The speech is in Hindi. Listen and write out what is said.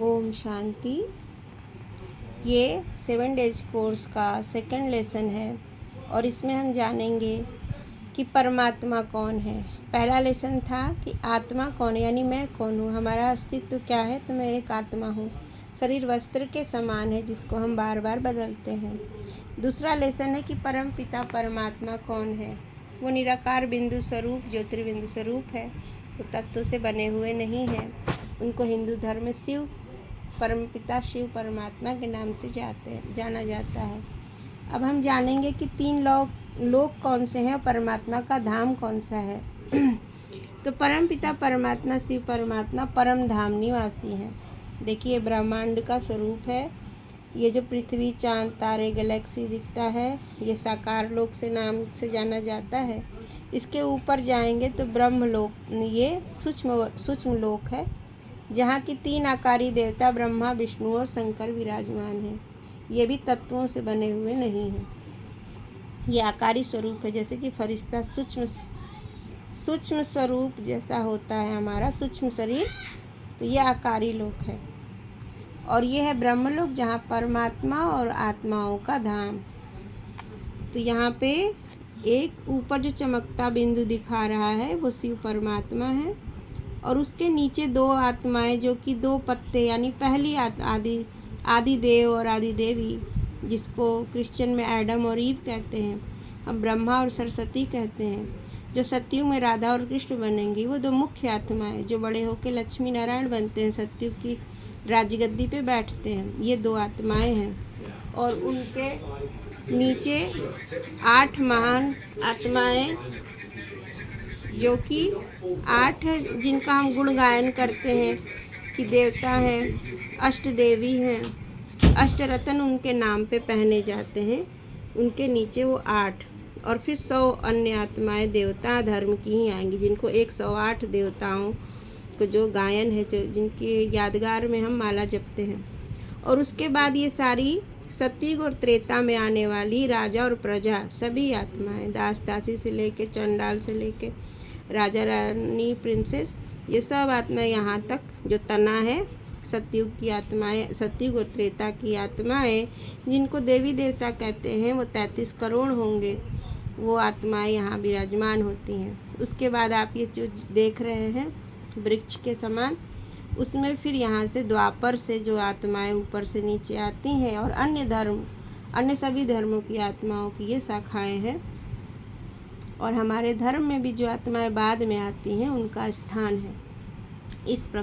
ओम शांति। ये 7 डेज कोर्स का सेकंड लेसन है और इसमें हम जानेंगे कि परमात्मा कौन है। पहला लेसन था कि आत्मा कौन है, यानी मैं कौन हूँ, हमारा अस्तित्व क्या है। तो मैं एक आत्मा हूँ। शरीर वस्त्र के समान है जिसको हम बार बार बदलते हैं। दूसरा लेसन है कि परम पिता परमात्मा कौन है। वो निराकार बिंदु स्वरूप ज्योतिर्बिंदु स्वरूप है। वो तत्व से बने हुए नहीं हैं। उनको हिंदू धर्म में शिव परमपिता शिव परमात्मा के नाम से जाना जाता है। अब हम जानेंगे कि 3 लोक कौन से हैं और परमात्मा का धाम कौन सा है। तो परमपिता परमात्मा शिव परमात्मा परम धाम निवासी हैं। देखिए, ब्रह्मांड का स्वरूप है। ये जो पृथ्वी, चांद, तारे, गैलेक्सी दिखता है, ये साकार लोक से नाम से जाना जाता है। इसके ऊपर जाएंगे तो ब्रह्म लोक, ये सूक्ष्म लोक है, जहाँ की 3 आकारी देवता ब्रह्मा, विष्णु और शंकर विराजमान हैं। ये भी तत्वों से बने हुए नहीं हैं। ये आकारी स्वरूप है, जैसे कि फरिश्ता सूक्ष्म स्वरूप जैसा होता है हमारा सूक्ष्म शरीर, तो ये आकारी लोक है। और ये है ब्रह्मलोक, जहाँ परमात्मा और आत्माओं का धाम। तो यहाँ पे एक ऊपर जो चमकता बिंदु दिखा रहा है वो शिव परमात्मा है, और उसके नीचे 2 आत्माएं जो कि 2 पत्ते, यानी पहली आदि देव और आदि देवी, जिसको क्रिश्चियन में एडम और ईव कहते हैं, हम ब्रह्मा और सरस्वती कहते हैं, जो सतयुग में राधा और कृष्ण बनेंगी। वो 2 मुख्य आत्माएं जो बड़े होकर लक्ष्मी नारायण बनते हैं, सतयुग की राजगद्दी पे बैठते हैं। ये 2 आत्माएं हैं। और उनके नीचे 8 महान आत्माएं, जो कि 8 है, जिनका हम गुणगायन करते हैं कि देवता हैं, अष्ट देवी हैं, अष्टरत्न उनके नाम पे पहने जाते हैं। उनके नीचे वो 8 और फिर 100 अन्य आत्माएं देवता धर्म की ही आएंगी, जिनको 108 देवताओं को जो गायन है, जो जिनके यादगार में हम माला जपते हैं। और उसके बाद ये सारी सतयुग और त्रेता में आने वाली राजा और प्रजा सभी आत्माएं, दास दासी से लेके चंडाल से लेके राजा रानी प्रिंसेस, ये सब आत्माएं यहाँ तक जो तना है सतयुग की आत्माएं, सतयुग और त्रेता की आत्माएं, जिनको देवी देवता कहते हैं, वो 33 करोड़ होंगे। वो आत्माएं यहाँ विराजमान होती हैं। उसके बाद आप ये जो देख रहे हैं वृक्ष के समान, उसमें फिर यहाँ से द्वापर से जो आत्माएं ऊपर से नीचे आती हैं, और अन्य सभी धर्मों की आत्माओं की ये शाखाएं हैं। और हमारे धर्म में भी जो आत्माएं बाद में आती हैं, उनका स्थान है। इस प्रकार